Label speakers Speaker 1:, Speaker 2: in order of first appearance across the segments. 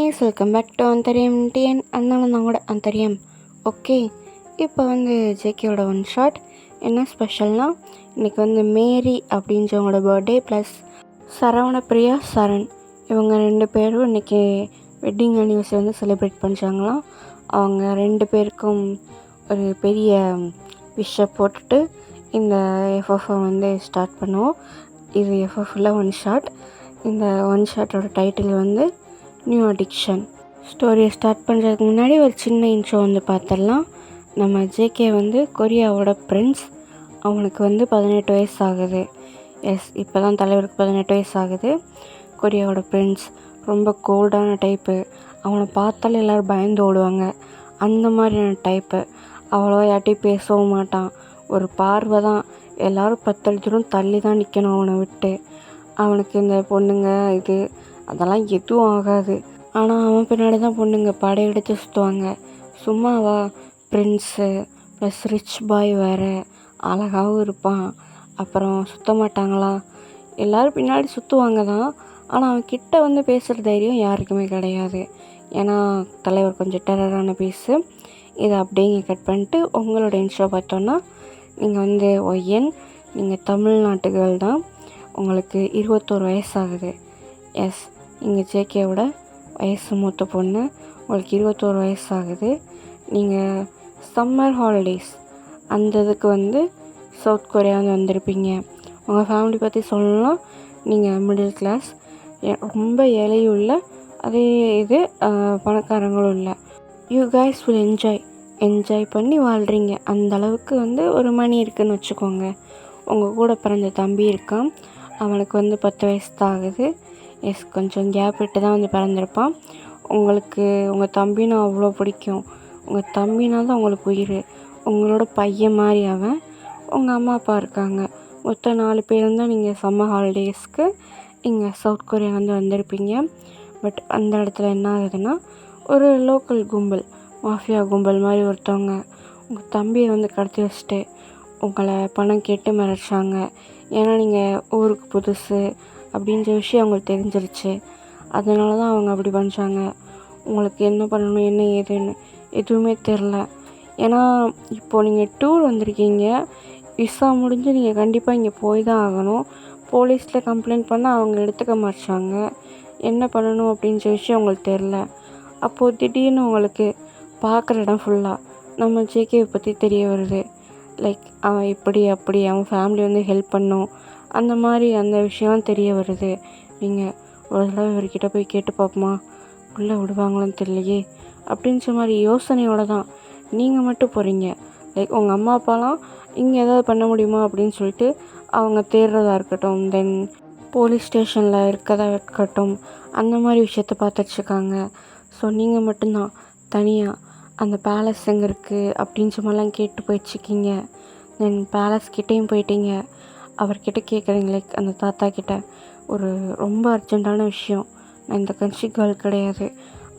Speaker 1: Guys, welcome back to அந்தரியம் TN. அதனால நான் கூட அந்தரியம். ஓகே, இப்போ ஜேகேவோட ஒன் ஷாட் என்ன ஸ்பெஷல்னால், இன்றைக்கி மேரி அப்படின்றவங்களோட பர்த்டே ப்ளஸ் சரவணப்பிரியா சரண் இவங்க 2 பேரும் இன்றைக்கி வெட்டிங் அனிவர்சரி செலிப்ரேட் பண்ணுறாங்களாம். அவங்க 2 பேருக்கும் ஒரு பெரிய விஷை போட்டுட்டு இந்த எஃப்எஃப்ஐ ஸ்டார்ட் பண்ணுவோம். இது எஃப்எஃப்ல ஒன் ஷாட். இந்த ஒன் ஷாட்டோட டைட்டில் நியூ அடிக்ஷன். ஸ்டோரியை ஸ்டார்ட் பண்ணுறதுக்கு முன்னாடி ஒரு சின்ன இன்ட்ரோ பார்த்துடலாம். நம்ம ஜேகே கொரியாவோட பிரின்ஸ். அவனுக்கு 18 வயசு ஆகுது. எஸ், இப்போ தான் தலைவருக்கு 18 வயசு ஆகுது. கொரியாவோட பிரின்ஸ் ரொம்ப கோல்டான டைப்பு. அவனை பார்த்தாலே எல்லோரும் பயந்து ஓடுவாங்க. அந்த மாதிரியான டைப்பு. அவ்வளோவா யார்ட்டையும் பேசவும் மாட்டான். ஒரு பார்வை தான், எல்லோரும் 10 தூரம் தள்ளி தான் நிற்கணும் அவனை விட்டு. அவனுக்கு இந்த பொண்ணுங்க அதெல்லாம் எதுவும் ஆகாது. ஆனால் அவன் பின்னாடி தான் பொண்ணுங்க படையெடுத்து சுற்றுவாங்க. சும்மாவா, பிரின்ஸு ப்ளஸ் ரிச் பாய் வேறு, அழகாகவும் இருப்பான். அப்புறம் சுற்ற மாட்டாங்களா, எல்லோரும் பின்னாடி சுற்றுவாங்க தான். ஆனால் அவன் கிட்ட பேசுகிற தைரியம் யாருக்குமே கிடையாது. ஏன்னா தலைவர் கொஞ்சம் டெரரான பீஸு. இதை அப்படியே கட் பண்ணிட்டு உங்களோட இன்ஸ்டா பார்த்தோன்னா, நீங்கள் ஒய்யன், நீங்கள் தமிழ்நாட்டுகள் தான். உங்களுக்கு 21 வயசு ஆகுது. எஸ், இங்கே ஜேகேவோட வயசு மூத்த பொண்ணு. உங்களுக்கு 21 வயசு ஆகுது. நீங்கள் சம்மர் ஹாலிடேஸ் அந்த இதுக்கு சவுத் கொரியா வந்திருப்பீங்க. உங்கள் ஃபேமிலி பற்றி சொல்லலாம். நீங்கள் மிடில் கிளாஸ், ரொம்ப ஏழையும் இல்லை, அதே இது பணக்காரங்களும் இல்லை. யூ கைஸ் வில் என்ஜாய் பண்ணி வாழ்கிறீங்க. அந்த அளவுக்கு ஒரு மணி இருக்குதுன்னு வச்சுக்கோங்க. உங்கள் கூட பிறந்த தம்பி இருக்கான். அவனுக்கு 10 வயசு தான் ஆகுது. எஸ், கொஞ்சம் கேப் விட்டு தான் பிறந்திருப்பான். உங்களுக்கு உங்கள் தம்பினா அவ்வளோ பிடிக்கும். உங்கள் தம்பினா தான் உங்களுக்கு உயிர். உங்களோட பையன் மாதிரி அவன். உங்கள் அம்மா அப்பா இருக்காங்க. மொத்தம் 4 பேரும் தான் நீங்கள் சம்மர் ஹாலிடேஸ்க்கு இங்கே சவுத் கொரியா வந்திருப்பீங்க. பட் அந்த இடத்துல என்ன ஆகுதுன்னா, ஒரு லோக்கல் கும்பல், மாஃபியா கும்பல் மாதிரி ஒருத்தவங்க உங்கள் தம்பியை கடத்தி வச்சுட்டு உங்களை பணம் கேட்டு மிரட்சாங்க. ஏன்னா நீங்கள் ஊருக்கு புதுசு அப்படின்ற விஷயம் அவங்களுக்கு தெரிஞ்சிருச்சு. அதனால தான் அவங்க அப்படி பண்ணுறாங்க. உங்களுக்கு என்ன பண்ணணும், என்ன ஏதுன்னு எதுவுமே தெரில. ஏன்னா இப்போது நீங்கள் டூர் வந்திருக்கீங்க. விசா முடிஞ்சு நீங்கள் கண்டிப்பாக இங்கே போய் தான் ஆகணும். போலீஸில் கம்ப்ளைண்ட் பண்ணால் அவங்க எடுத்துக்க மாட்டாங்க. என்ன பண்ணணும் அப்படின்ற விஷயம் அவங்களுக்கு தெரில. அப்போது திடீர்னு உங்களுக்கு பார்க்குற இடம் ஃபுல்லாக நம்ம ஜேகேவை பற்றி தெரிய வருது. லைக் அவன் இப்படி அப்படி, அவன் ஃபேமிலி ஹெல்ப் பண்ணும், அந்த மாதிரி அந்த விஷயம்லாம் தெரிய வருது. நீங்கள் ஒரு தடவை இவர்கிட்ட போய் கேட்டு பார்ப்போமா, உள்ளே விடுவாங்களான்னு தெரியலையே அப்படின்ற மாதிரி யோசனையோடு தான் நீங்கள் மட்டும் போகிறீங்க. லைக் உங்கள் அம்மா அப்பாலாம் இங்கே ஏதாவது பண்ண முடியுமா அப்படின்னு சொல்லிட்டு அவங்க தேடுறதா இருக்கட்டும், தென் போலீஸ் ஸ்டேஷனில் இருக்கதா இருக்கட்டும், அந்த மாதிரி விஷயத்த பார்த்துட்ருக்காங்க. ஸோ நீங்கள் மட்டும்தான் தனியாக அந்த பேலஸ் எங்கே இருக்குது அப்படின்ற மாதிரிலாம் கேட்டு போயிடுச்சிக்கிங்க. தென் பேலஸ் கிட்டேயும் போயிட்டீங்க. அவர்கிட்ட கேட்குறீங்க, லைக் அந்த தாத்தா கிட்ட, ஒரு ரொம்ப அர்ஜெண்ட்டான விஷயம், நான் இந்த கன்ட்ரி கேர்ள் கிடையாது,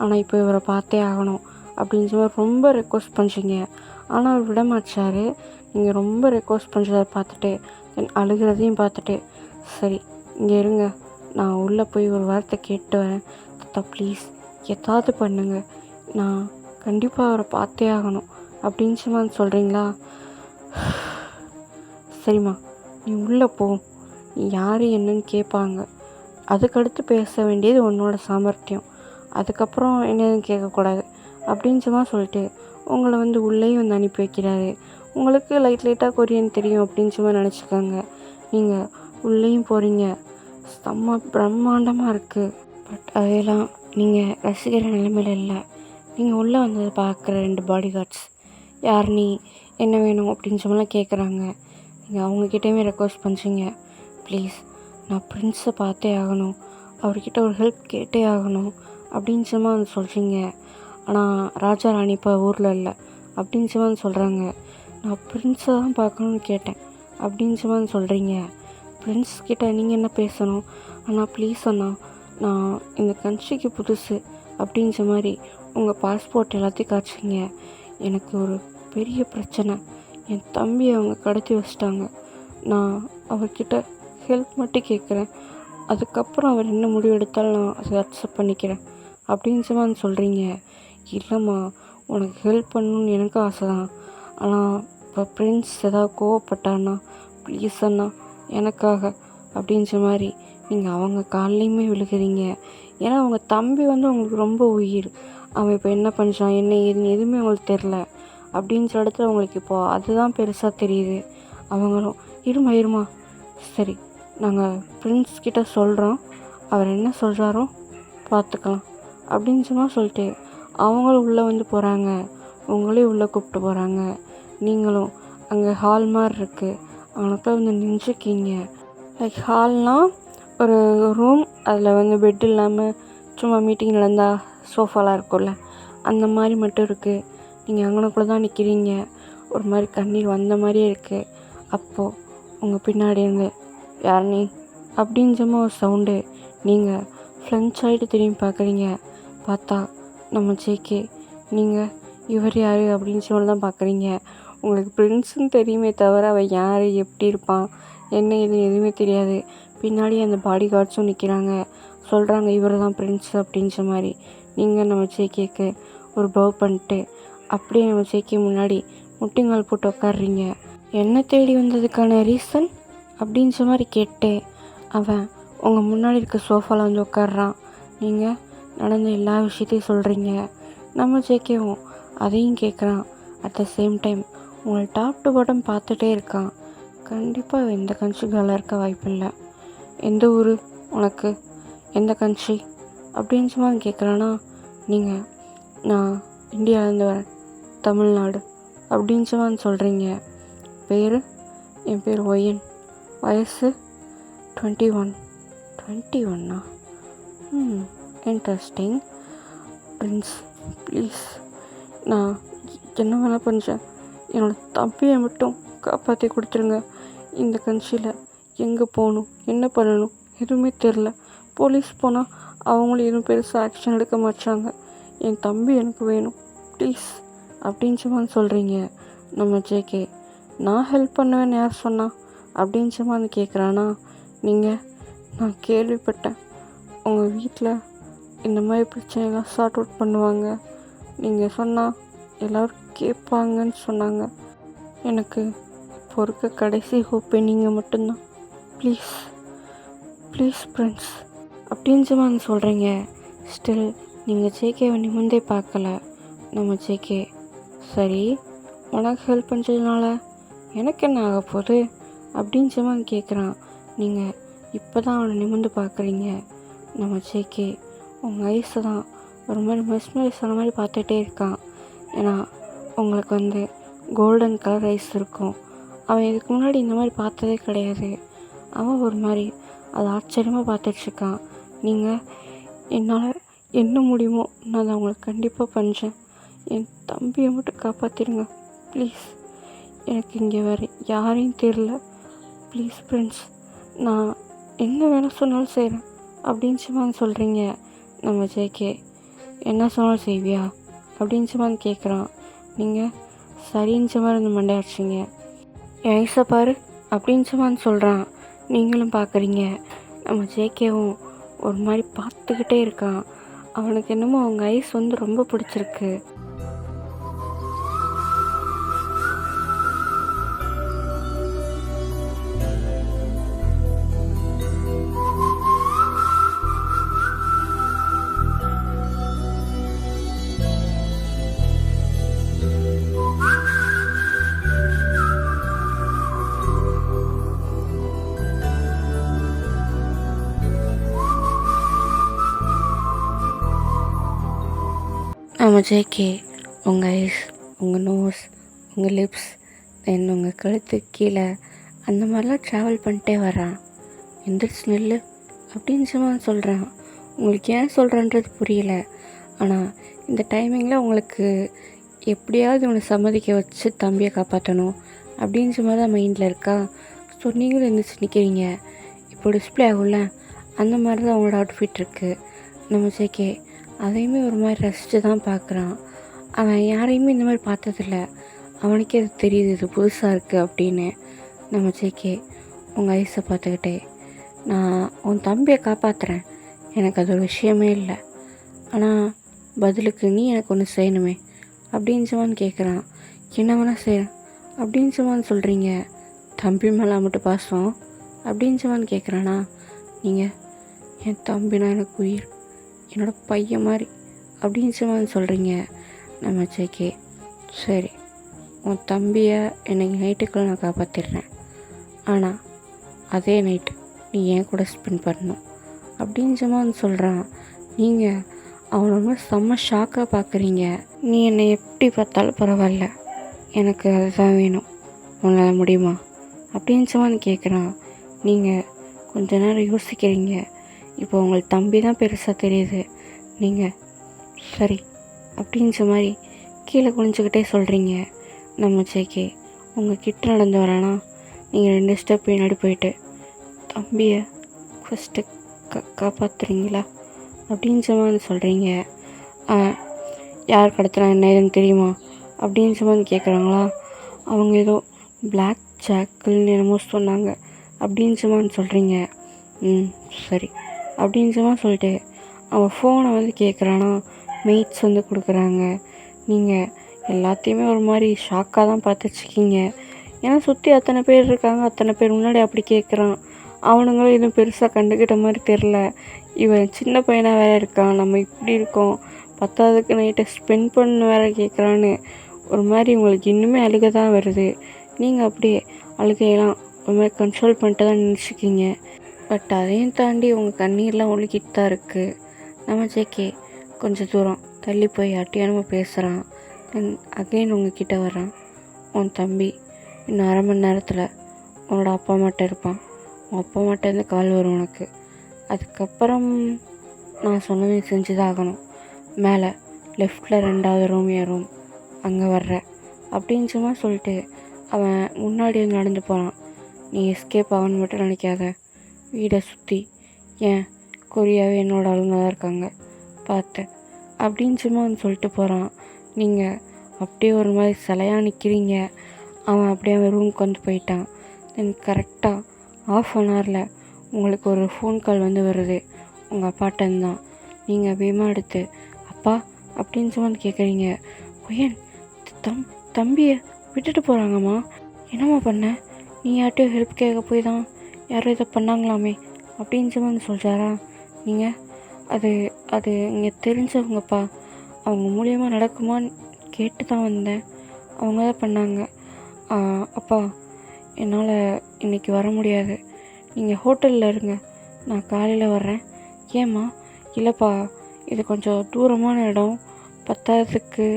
Speaker 1: ஆனால் இப்போ இவரை பார்த்தே ஆகணும் அப்படின்ற மாதிரி ரொம்ப ரெக்வஸ்ட் பண்ணுறீங்க. ஆனால் அவர் விட மாட்டார். நீங்கள் ரொம்ப ரெக்வஸ்ட் பண்ணுறத பார்த்துட்டு, தென் அழுகிறதையும் பார்த்துட்டு, சரி இங்கே இருங்க, நான் உள்ளே போய் ஒரு வார்த்தை கேட்டு வரேன், தாத்தா ப்ளீஸ் ஏதாவது பண்ணுங்க, நான் கண்டிப்பாக அவரை பார்த்தே ஆகணும் அப்படின்ற மாதிரி சொல்கிறீங்களா? சரிம்மா, நீ உள்ளே போ, நீ யார் என்னன்னு கேட்பாங்க, அதுக்கடுத்து பேச வேண்டியது உன்னோட சாமர்த்தியம், அதுக்கப்புறம் என்னதுன்னு கேட்கக்கூடாது அப்படின்றமா சொல்லிட்டு உங்களை உள்ளேயும் அனுப்பி வைக்கிறாரு. உங்களுக்கு லைட்டாக கொரியன் தெரியும் அப்படின்ற மாதிரி நினச்சிக்கோங்க. நீங்கள் உள்ளேயும் போகிறீங்க. செம்ம பிரம்மாண்டமாக இருக்குது. பட் அதெல்லாம் நீங்கள் ரசிக்கிற நிலைமையில் இல்லை. நீங்கள் உள்ளே வந்ததை பார்க்குற 2 பாடி கார்ட்ஸ், யார் நீ, என்ன வேணும் அப்படின்ற மாதிரிலாம் கேட்குறாங்க. நீங்கள் அவங்கக்கிட்டேயுமே ரெக்வஸ்ட் பண்ணுறீங்க, ப்ளீஸ் நான் பிரின்ஸை பார்த்தே ஆகணும், அவர்கிட்ட ஒரு ஹெல்ப் கேட்டே ஆகணும் அப்படின்ற மாதிரி சொல்கிறீங்க. ஆனால் ராஜா ராணி இப்போ ஊரில் இல்லை அப்படின்ற மாதிரி சொல்கிறாங்க. நான் பிரின்ஸை தான் பார்க்கணுன்னு கேட்டேன் அப்படின்ற மாதிரி சொல்கிறீங்க. பிரின்ஸ் கிட்ட நீங்கள் என்ன பேசணும், ஆனால் ப்ளீஸ் அண்ணா, நான் இந்த கண்ட்ரிக்கு புதுசு அப்படின்ற மாதிரி உங்கள் பாஸ்போர்ட் எல்லாத்தையும் காய்ச்சிங்க. எனக்கு ஒரு பெரிய பிரச்சனை, என் தம்பியை அவங்க கடத்தி வச்சிட்டாங்க. நான் அவர்கிட்ட ஹெல்ப் மட்டும் கேட்குறேன், அதுக்கப்புறம் அவர் என்ன முடிவு எடுத்தாலும் நான் அதை அக்செப்ட் பண்ணிக்கிறேன் அப்படின்னு வந்து சொல்கிறீங்க. இல்லைம்மா, உனக்கு ஹெல்ப் பண்ணணுன்னு எனக்கும் ஆசை தான். ஆனால் இப்போ பிரின்ஸ் ஏதாவது கோவப்பட்டான்னா ப்ளீஸ் அண்ணா எனக்காக அப்படின்ற மாதிரி நீங்கள் அவங்க கால்லையுமே விழுகிறீங்க. ஏன்னா அவங்க தம்பி வந்து உங்களுக்கு ரொம்ப உயிர். அவன் இப்போ என்ன பண்ணுறான் என்ன ஏதுன்னு எதுவுமே உங்களுக்கு தெரில. அப்படின்ற இடத்துல உங்களுக்கு இப்போது அதுதான் பெருசாக தெரியுது. அவங்களும் இருமா சரி, நாங்கள் பிரின்ஸ் கிட்ட சொல்கிறோம், அவர் என்ன சொல்கிறாரோ பார்த்துக்கலாம் அப்படின்னு சொல்லிட்டு அவங்களும் உள்ளே வந்து போகிறாங்க. உங்களையும் உள்ளே கூப்பிட்டு போகிறாங்க. நீங்களும் அங்கே ஹால் மாதிரி இருக்குது, அவனுக்குள்ள வந்து நின்றுக்கிங்க. லைக் ஹால்னால் ஒரு ரூம், அதில் வந்து பெட் இல்லாமல் சும்மா மீட்டிங் நடந்தால் சோஃபாலாம் இருக்கும்ல, அந்த மாதிரி மட்டும் இருக்குது. நீங்கள் அங்கனக்குள்ளே தான் நிற்கிறீங்க. ஒரு மாதிரி கண்ணீர் வந்த மாதிரியே இருக்குது. அப்போது உங்கள் பின்னாடி இருந்து யார் நீ அப்படின்றமா ஒரு சவுண்டு. நீங்கள் ஃப்ரெண்ட்ஸ் ஆகிட்டு திரும்பி பார்க்குறீங்க. பார்த்தா நம்ம ஜேகே. நீங்கள் இவர் யார் அப்படின்னு சொல்லி தான் பார்க்குறீங்க. உங்களுக்கு பிரின்ஸுன்னு தெரியுமே தவிர அவன் யார் எப்படி இருப்பான் என்ன இது எதுவுமே தெரியாது. பின்னாடி அந்த பாடி கார்ட்ஸும் நிற்கிறாங்க. சொல்கிறாங்க இவர் தான் பிரின்ஸ் அப்படின்ற மாதிரி. நீங்கள் நம்ம ஜேகேக்கு ஒரு பவ் பண்ணிட்டு அப்படியே நம்ம ஜேகே முன்னாடி முட்டிங்கால் போட்டு உட்காடுறீங்க. என்ன தேடி வந்ததுக்கான ரீசன் அப்படின்ற மாதிரி கேட்டு அவன் உங்கள் முன்னாடி இருக்க சோஃபாவில் வந்து உட்காடுறான். நீங்கள் நடந்த எல்லா விஷயத்தையும் சொல்கிறீங்க. நம்ம ஜேகேவும் அதையும் கேட்குறான். அட் த சேம் டைம் உங்களை டாப் டு பாட்டம் பார்த்துட்டே இருக்கான். கண்டிப்பாக எந்த கண்ட்ரி கேர்ளாக இருக்க வாய்ப்பில்லை. எந்த ஊர் உனக்கு, எந்த கண்ட்ரி அப்படின்னு சும்மா கேட்குறான்னா, நீங்கள் நான் இந்தியாவிலேருந்து வரேன், தமிழ்நாடு அப்படின்னு சும்மா சொல்கிறீங்க. பேர் என் பேர் ஒய்யன், வயசு 21. 21 இன்ட்ரெஸ்டிங். பிரின்ஸ் ப்ளீஸ், நான் என்ன வேணால் பண்ணுறேன், என்னோடய தம்பியை மட்டும் காப்பாற்றி கொடுத்துருங்க. இந்த கண்ட்ரியில் எங்கே போகணும் என்ன பண்ணணும் எதுவுமே தெரில. போலீஸ் போனால் அவங்களும் எதுவும் பெருசாக ஆக்ஷன் எடுக்க மாட்டாங்க. என் தம்பி எனக்கு வேணும் ப்ளீஸ் அப்படின்னு சொல்கிறீங்க. நம்ம ஜேகே நான் ஹெல்ப் பண்ணுவேன்னு யார் சொன்னா அப்படின்னு கேட்குறானா. நீங்கள் நான் கேள்விப்பட்டேன் உங்கள் வீட்டில் இந்த மாதிரி பிரச்சனைலாம் சார்ட் அவுட் பண்ணுவாங்க, நீங்கள் சொன்னால் எல்லோரும் கேட்பாங்கன்னு சொன்னாங்க. எனக்கு பொறுக்க கடைசி ஹோப்பே நீங்கள் மட்டும்தான். ப்ளீஸ் ப்ளீஸ் பிரின்ஸ் அப்படின்னு சொல்கிறீங்க. ஸ்டில் நீங்கள் ஜேகேவை நிமிர்ந்தே பார்க்கல. நம்ம ஜேகே சரி, உனக்கு ஹெல்ப் பண்ணுறதுனால எனக்கு என்ன ஆக போகுது அப்படின்னு கேட்குறான். நீங்கள் இப்போ தான் அவனை நிமிர்ந்து பார்க்குறீங்க. நம்ம ஜேகே உங்கள் ஐஸை தான் ஒரு மாதிரி மெஸ்மரைஸ் ஆன மாதிரி பார்த்துட்டே இருக்கான். ஏன்னா உங்களுக்கு வந்து கோல்டன் கலர் ஐஸ் இருக்கும். அவன் இதுக்கு முன்னாடி இந்த மாதிரி பார்த்ததே கிடையாது. அவன் ஒரு மாதிரி அதை ஆச்சரியமாக பார்த்துட்ருக்கான். நீங்கள் என்னால் என்ன முடியுமோ நான் அதை அவங்களுக்கு கண்டிப்பாக பண்ணுறேன். என் தம்பியை மட்டும் காப்பாற்றிடுங்க ப்ளீஸ். எனக்கு இங்கே வேறு யாரையும் தெரியல. ப்ளீஸ் பிரின்ஸ், நான் என்ன வேணால் சொன்னாலும் செய்கிறேன் அப்படின்னு சொல்கிறீங்க. நம்ம ஜேகே என்ன சொன்னாலும் செய்வியா அப்படின்னு கேட்குறான். நீங்கள் சரின்னு மாதிரி இந்த மண்டை அடிச்சிங்க. என் ஐஸை பாரு அப்படின்னு சொல்கிறான். நீங்களும் பார்க்குறீங்க. நம்ம ஜேகேவும் ஒரு மாதிரி பார்த்துக்கிட்டே இருக்கான். அவனுக்கு என்னமோ அவங்க ஐஸ் வந்து ரொம்ப பிடிச்சிருக்கு. நம்ம ஜேகே உங்கள் ஐஸ், உங்கள் நோஸ், உங்கள் லிப்ஸ், தென் உங்கள் கழுத்து கீழே அந்த மாதிரிலாம் ட்ராவல் பண்ணிட்டே வரான். எந்திரிச்சு நெல் அப்படின்னு சொல்கிறான். உங்களுக்கு ஏன் சொல்கிறான்றது புரியல. ஆனால் இந்த டைமிங்கில் உங்களுக்கு எப்படியாவது இவனை சம்மதிக்க வச்சு தம்பியை காப்பாற்றணும் அப்படின்ற மாதிரி தான் மைண்டில் இருக்கா. ஸோ நீங்களும் எந்திரிச்சு நிற்கிறீங்க. இப்போ டிஸ்பிளே ஆகும்ல, அந்த மாதிரி தான் அவங்களோட அவுட்ஃபிட் இருக்குது. நம்ம ஜேகே அதையுமே ஒரு மாதிரி ரசித்து தான் பார்க்குறான். அவன் யாரையுமே இந்த மாதிரி பார்த்ததில்ல. அவனுக்கே அது தெரியுது இது புதுசாக இருக்குது அப்படின்னு. நம்ம ஜேகே உங்கள் ஐஸை பார்த்துக்கிட்டே நான் உன் தம்பியை காப்பாற்றுறேன், எனக்கு அது ஒரு விஷயமே இல்லை ஆனால் பதிலுக்கு நீ எனக்கு ஒன்று செய்யணுமே அப்படின்னு சும்மான்னு கேட்குறான். என்ன வேணால் செய்கிறேன் அப்படின்னு சும்மான்னு சொல்கிறீங்க. தம்பி மேலே மட்டும் பாசம் அப்படின்னு சும்மான்னு கேட்குறானா. நீங்கள் என் தம்பினா எனக்கு உயிர், என்னோடய பையன் மாதிரி அப்படின்னு சும்மான்னு சொல்கிறீங்க. நம்ம ஜேகே, சரி உன் தம்பியை இன்னைக்கு நைட்டுக்குள்ளே நான் காப்பாற்றிடுறேன், ஆனால் அதே நைட்டு நீ என் கூட ஸ்பெண்ட் பண்ணணும் அப்படின்னு சும்மான்னு சொல்கிறான். நீங்கள் அவனை செம்ம ஷாக்காக பார்க்குறீங்க. நீ என்னை எப்படி பார்த்தாலும் பரவாயில்ல, எனக்கு அதுதான் வேணும், உன்னால் முடியுமா அப்படின்னு சும்மான்னு கேட்குறான். நீங்கள் கொஞ்ச நேரம் யோசிக்கிறீங்க. இப்போ உங்களுக்கு தம்பி தான் பெருசாக தெரியுது. நீங்கள் சரி அப்படின்ற மாதிரி கீழே குனிஞ்சிக்கிட்டே சொல்கிறீங்க. நம்ம ஜேகே, உங்கள் கிட்ட நடந்து வரானா. நீங்கள் 2 ஸ்டெப் பின்னாடி போயிட்டு தம்பியை ஃபஸ்ட்டு காப்பாற்றுறீங்களா அப்படின்ற மாதிரி சொல்கிறீங்க. யார் கடத்தினா என்ன ஏதுன்னு தெரியுமா அப்படின்ற மாதிரி கேட்குறாங்களா. அவங்க ஏதோ பிளாக் ஜாக்குன்னு என்னமோ சொன்னாங்க அப்படின்ற மாதிரி சொல்கிறீங்க. சரி அப்படின்ற மாதிரி சொல்லிட்டு அவன் ஃபோனை வந்து கேட்குறானா. மெய்ட்ஸ் வந்து கொடுக்குறாங்க. நீங்கள் எல்லாத்தையுமே ஒரு மாதிரி ஷாக்காக தான் பார்த்துட்ருக்கீங்க. ஏன்னா சுற்றி அத்தனை பேர் இருக்காங்க, அத்தனை பேர் முன்னாடி அப்படி கேட்குறான். அவனுங்களும் எதுவும் பெருசாக கண்டுக்கிட்ட மாதிரி தெரில. இவன் சின்ன பையனாக வேறு இருக்கான், நம்ம இப்படி இருக்கோம், பத்தாவதுக்கு நைட்டை ஸ்பெண்ட் பண்ண வேறு கேட்குறான்னு ஒரு மாதிரி உங்களுக்கு இன்னுமே அழுக தான் வருது. நீங்கள் அப்படியே அழுகையெல்லாம் ஒரு மாதிரி கண்ட்ரோல் பண்ணிட்டு தான் நினச்சிக்கிங்க. பட் அதையும் தாண்டி உங்கள் கண்ணீர்லாம் ஒழுகிட்டு தான் இருக்குது. நம்ம ஜேகே கொஞ்சம் தூரம் தள்ளி போய் அட்டியானமாக பேசுகிறான். தென் அகைன் உங்ககிட்ட வரான். உன் தம்பி இன்னும் 1/2 மணி நேரத்தில் உன்னோட அப்பா அம்மாட்ட இருப்பான். உன் அப்பா அம்மாட்டேருந்து கால் வரும் உனக்கு. அதுக்கப்புறம் நான் சொன்னதை செஞ்சு தான் ஆகணும். மேலே லெஃப்டில் 2வது ரூம் என் ரூம், அங்கே வர்ற அப்படின்னு சும்மா சொல்லிட்டு அவன் முன்னாடி வந்து நடந்து போகிறான். நீ எஸ்கேப் ஆகணும்னு மட்டும் நினைக்காத. வீடை சுற்றி ஏன் கொரியாவே என்னோட ஆளுங்க தான் இருக்காங்க பார்த்தேன் அப்படின்னு சும்மா வந்து சொல்லிட்டு போகிறான். நீங்கள் அப்படியே ஒரு மாதிரி சிலையாக நிற்கிறீங்க. அவன் அப்படியே அவன் ரூமுக்கு வந்து போயிட்டான். தென் கரெக்டாக 1/2 ஹவரில் உங்களுக்கு ஒரு ஃபோன் கால் வந்து வருது உங்கள் அப்பாட்டேருந்து தான். நீங்கள் வேகமாக எடுத்து அப்பா அப்படின்னு சும்மா வந்து கேட்குறீங்க. ஒயன் தம்பியை விட்டுட்டு போகிறாங்கம்மா, என்னம்மா பண்ண, நீ யார்ட்டையும் ஹெல்ப் கேட்க போய் தான் யாரோ இதை பண்ணாங்களாமே அப்படின்னு சொல்லி வந்து சொல்கிறாரா. நீங்கள் அது அது இங்கே தெரிஞ்சவங்கப்பா, அவங்க மூலியமாக நடக்குமான்னு கேட்டு தான் வந்தேன், அவங்க தான் பண்ணாங்க. அப்பா என்னால் இன்றைக்கி வர முடியாது, நீங்கள் ஹோட்டலில் இருங்க, நான் காலையில் வர்றேன். ஏம்மா? இல்லைப்பா, இது கொஞ்சம் தூரமான இடம், பத்தாததுக்கு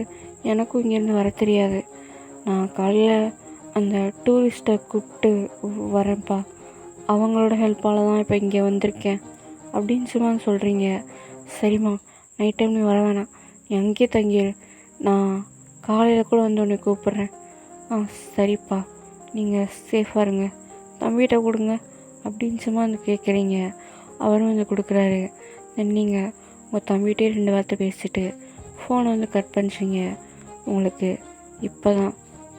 Speaker 1: எனக்கும் இங்கேருந்து வர தெரியாது, நான் காலையில் அந்த டூரிஸ்ட்டை கூப்பிட்டு வரேன்ப்பா, அவங்களோட ஹெல்ப்பால் தான் இப்போ இங்கே வந்திருக்கேன் அப்படின்னு சும்மா சொல்கிறீங்க. சரிம்மா, நைட் டைம் நீ வர வேணாம், நீ அங்கேயே தங்கிடு, நான் காலையில் கூட வந்து உன்னை கூப்பிட்றேன். சரிப்பா, நீங்கள் சேஃபாக இருங்க, தம்பிகிட்ட கொடுங்க அப்படின்னு சும்மா வந்து கேட்குறீங்க. அவரும் வந்து கொடுக்குறாரு. தென் நீங்கள் உங்கள் தம்பிகிட்டே 2 வார்த்தை பேசிட்டு ஃபோனை வந்து கட் பண்ணுறீங்க. உங்களுக்கு இப்போ தான்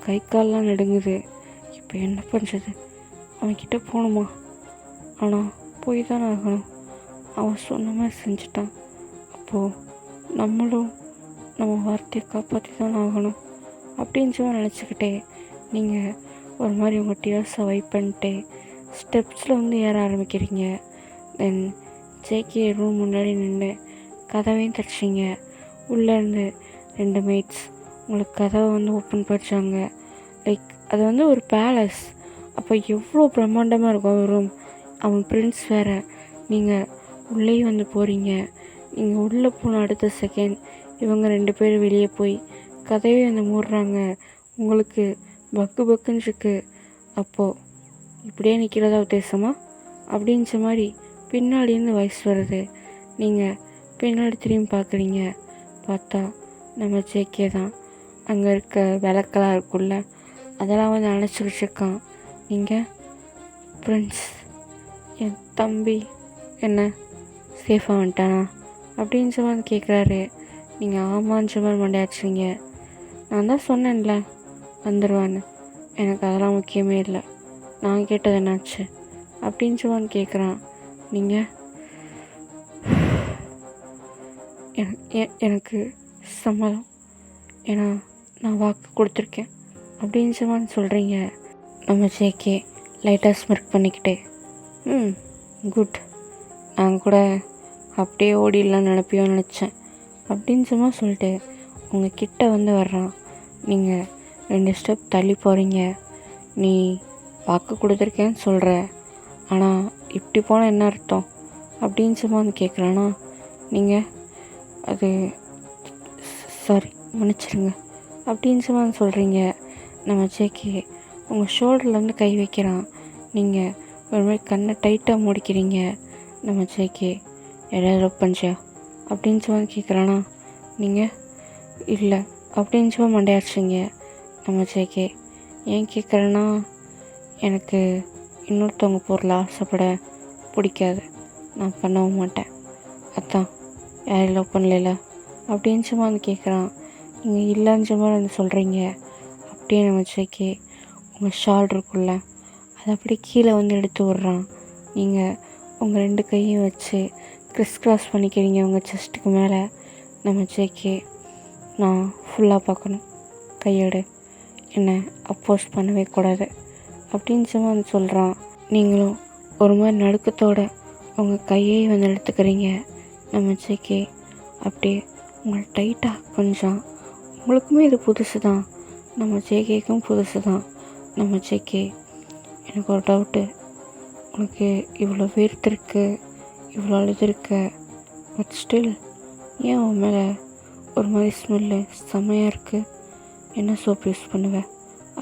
Speaker 1: கை கால்லாம் நடுங்குது. இப்போ என்ன பண்ணுறது? அவன்கிட்ட போகணுமா? ஆனால் போய் தானே ஆகணும். அவன் சொன்ன மாதிரி செஞ்சுட்டான். அப்போது நம்மளும் நம்ம வார்த்தையை காப்பாற்றி தானே ஆகணும் அப்படின்னு சொல்லி நினச்சிக்கிட்டே நீங்கள் ஒரு மாதிரி உங்கள் டியர்ஸை வைப் பண்ணிட்டு ஸ்டெப்ஸில் வந்து ஏற ஆரம்பிக்கிறீங்க. தென் ஜேகே ரூம் முன்னாடி நின்று கதவையும் தச்சிங்க. உள்ளேருந்து 2 மெய்ட்ஸ் உங்களுக்கு கதவை வந்து ஓப்பன் படித்தாங்க. லைக் அது வந்து ஒரு பேலஸ். அப்போ எவ்வளோ பிரம்மாண்டமாக இருக்கும் ரூம். அவன் பிரின்ஸ் வேறு. நீங்கள் உள்ளேயும் வந்து போகிறீங்க. நீங்கள் உள்ளே போன அடுத்த செகண்ட் இவங்க 2 பேரும் வெளியே போய் கதையை வந்து மூடுறாங்க. உங்களுக்கு பக்கு பக்குன்னு இருக்கு. அப்போது இப்படியே நிற்கிறதா உத்தேசமா அப்படின்ற மாதிரி பின்னாடியிருந்து வாய்ஸ் வருது. நீங்கள் பின்னாடி திரும்பி பார்க்குறீங்க. பார்த்தா நம்ம ஜேகே தான். அங்கே இருக்க விளக்கெல்லாம் இருக்குல்ல, அதெல்லாம் வந்து அணைச்சிக்கிட்டு இருக்கான். நீங்கள் ஃப்ரெண்ட்ஸ், என் தம்பி என்ன சேஃபாக வந்துட்டானா அப்படின்னு சொல்லி கேட்குறாரு. நீங்கள் ஆமான்னு சொல்லி மண்டையாச்சுங்க. நான் தான் சொன்னேன்ல வந்துடுவான்னு, எனக்கு அதெல்லாம் முக்கியமே இல்லை, நான் கேட்டது என்னாச்சு அப்படின்னு சொல்லி கேட்குறான். நீங்கள் எனக்கு சம்மதம், ஏன்னா நான் வாக்கு கொடுத்துருக்கேன் அப்படின்னு சொல்கிறீங்க. நம்ம ஜேகே லைட்டாக ஸ்மிர்க் பண்ணிக்கிட்டே, குட், நான் கூட அப்படியே ஓடிடலான்னு நினைப்பியோன்னு நினச்சேன் அப்படின்னு சொல்லிட்டு உங்கள் கிட்ட வர்றான். நீங்கள் 2 ஸ்டெப் தள்ளி போகிறீங்க. நீ வாக்கு கொடுத்துருக்கேன்னு சொல்கிற, ஆனால் இப்படி போனால் என்ன அர்த்தம் அப்படின்னு வந்து கேட்குறானா. நீங்கள் அது சாரி மன்னிச்சிருங்க அப்படின்னு வந்து சொல்கிறீங்க. நம்ம ஜேகே உங்கள் ஷோல்டரில் கை வைக்கிறான். நீங்கள் ஒரு மாதிரி கண்ணை டைட்டாக மூடிக்கிறீங்க. நம்ம ஜேகே யாராவது லவ் பண்ணிச்சியா அப்படின்னு வந்து கேட்குறானா. நீங்கள் இல்லை அப்படின்னு மண்டையாச்சுங்க. நம்ம ஜேகே ஏன் கேட்குறேன்னா, எனக்கு இன்னொருத்தவங்க பொருள் ஆசைப்பட பிடிக்காது, நான் பண்ணவும் மாட்டேன், அதான் யாரையும் லவ் பண்ணல அப்படின்னு வந்து கேட்குறான். நீங்கள் இல்லைன்னு வந்து சொல்கிறீங்க. அப்படியே நம்ம ஜேகே உங்கள் ஷால் இருக்குல்ல அதை அப்படியே கீழே எடுத்து விட்றான். நீங்கள் உங்கள் 2 கையும் வச்சு கிராஸ் பண்ணிக்கிறீங்க உங்கள் செஸ்ட்டுக்கு மேலே. நம்ம ஜேகே நான் ஃபுல்லாக பார்க்கணும், கையோடு என்னை அப்போஸ் பண்ணவே கூடாது அப்படின்னு வந்து சொல்கிறான். நீங்களும் ஒரு மாதிரி நடுக்கத்தோட உங்கள் கையை எடுத்துக்கிறீங்க. நம்ம ஜேகே அப்படியே உங்களை டைட்டாக கொஞ்சம், உங்களுக்குமே இது புதுசு தான், நம்ம ஜேகேக்கும் புதுசு தான். நம்ம ஜேகே எனக்கு ஒரு டவுட்டு, உனக்கு இவ்வளோ வேர்த்திருக்கு, இவ்வளோ அழுதுருக்க, பட் ஸ்டில் ஏன் உன் மேலே ஒரு மாதிரி ஸ்மெல்லு செம்மையாக இருக்குது, என்ன சோப் யூஸ் பண்ணுவேன்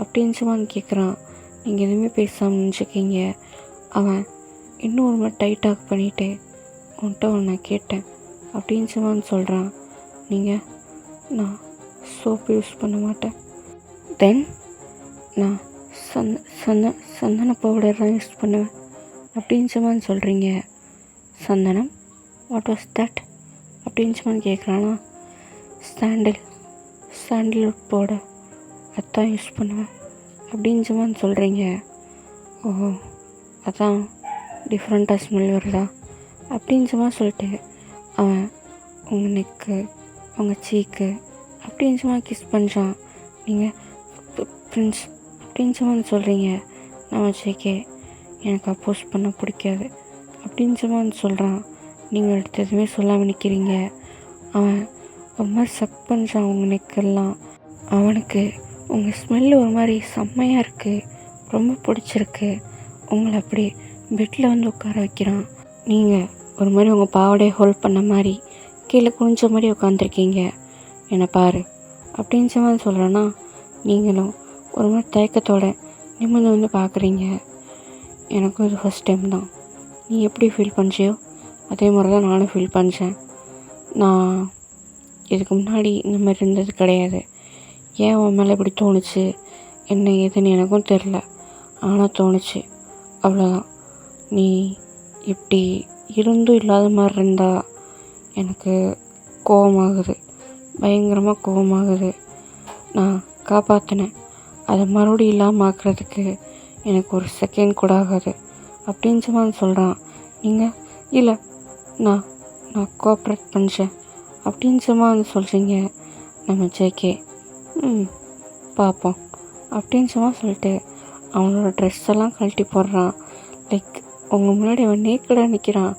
Speaker 1: அப்படின்னு வந்து கேட்குறான். நீங்கள் எதுவுமே பேசாமல் நினச்சிக்கிங்க. அவன் இன்னும் ஒரு மாதிரி டைட்டாக பண்ணிவிட்டு உன்கிட்ட ஒன்று கேட்டேன் அப்படின்னு வந்து சொல்கிறான். நீங்கள் நான் சோப்பு யூஸ் பண்ண மாட்டேன், தென் நான் சந்தன பவுடர் தான் யூஸ் பண்ணுவேன் அப்படின்னு வந்து சொல்கிறீங்க. சந்தனம், வாட் வாஸ் தட் அப்படின்னு வந்து கேட்குறானா. சாண்டில்வுட் பவுடர் அதான் யூஸ் பண்ணுவேன் அப்படின்னு வந்து சொல்கிறீங்க. ஓஹோ, அதான் டிஃப்ரெண்ட்டாக ஸ்மெல் வருதா அப்படின்னு சொல்லிட்டு அவன் உங்கள் நெக்கு, உங்கள் சீக்கு அப்படின்னு கிஸ் பண்ணுறான். நீங்கள் ஃப்ரெண்ட்ஸ் அப்படின்னு வந்து சொல்கிறீங்க. நம்ம ஜேகே எனக்கு அப்போஸ் பண்ண பிடிக்காது அப்படின்னு வந்து சொல்கிறான். நீங்கள் அடுத்து எதுவுமே சொல்லாமல் நிற்கிறீங்க. அவன் ஒரு மாதிரி சக் பண்ணுறான் உங்கள் நெக்கெல்லாம். அவனுக்கு உங்கள் ஸ்மெல்லு ஒரு மாதிரி செம்மையாக இருக்குது, ரொம்ப பிடிச்சிருக்கு. உங்களை அப்படி பெட்டில் உட்கார வைக்கிறான். நீங்கள் ஒரு மாதிரி உங்கள் பாவடையை ஹோல்ட் பண்ண மாதிரி கீழே குனிஞ்ச மாதிரி உட்காந்துருக்கீங்க. என்னை பாரு அப்படின்னு வந்து சொல்கிறேன்னா, நீங்களும் ஒரு மாதிரி தயக்கத்தோட நிமிர்ந்து பார்க்குறீங்க. எனக்கும் இது ஃபஸ்ட் டைம் தான். நீ எப்படி ஃபீல் பண்ணிச்சியோ அதே மாதிரி தான் நானும் ஃபீல் பண்ணிச்சேன். நான் இதுக்கு முன்னாடி இந்த மாதிரி இருந்தது கிடையாது. ஏன் உன் மேலே இப்படி தோணுச்சு, என்ன ஏதுன்னு எனக்கும் தெரில, ஆனால் தோணுச்சு, அவ்வளோதான். நீ இப்படி இருந்தும் இல்லாத மாதிரி இருந்தால் எனக்கு கோபமாகுது, பயங்கரமாக கோபமாகுது. நான் காப்பாற்றினேன், அதை மறுபடியும் இல்லாமல் ஆக்கிறதுக்கு எனக்கு ஒரு செகண்ட் கூட ஆகாது அப்படின்னு வந்து சொல்கிறான். நீங்கள் இல்லை நான் கோஆப்ரேட் பண்ணிச்சேன் அப்படின்னு வந்து சொல்கிறீங்க. நம்ம ஜேகே பார்ப்போம் அப்படின்னு சொல்லிட்டு அவனோட ட்ரெஸ் எல்லாம் கழட்டி போடுறான். லைக் உங்கள் முன்னாடி அவன் நேக்கடாக நிற்கிறான்.